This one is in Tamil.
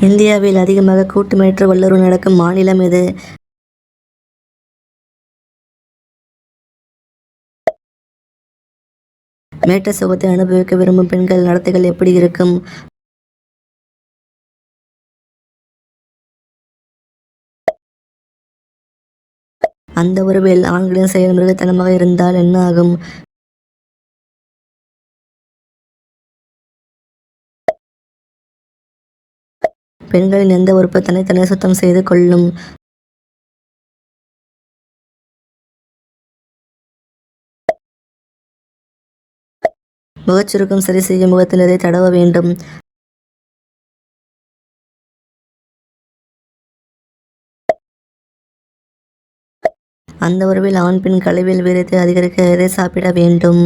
இந்தியாவில் அதிகமாக கூட்டுமேற்று வல்லுறவு நடக்கும் மாநிலம் எது? மேட்ட சுகத்தை அனுபவிக்க விரும்பும் பெண்கள் நடத்தைகள் எப்படி இருக்கும்? அந்த உறவில் ஆண்களின் செயல் மிருகத்தனமாக இருந்தால் என்ன ஆகும்? பெண்களின் எந்த உறுப்பு தன்னைத்தானே சுத்தம் செய்து கொள்ளும்? முகச்சுருக்கம் சரி செய்ய முகத்தில் எதை தடவ வேண்டும்? அந்த உறவில் ஆண் பெண் கலவியில் வீரியத்தை அதிகரிக்க எதை சாப்பிட வேண்டும்?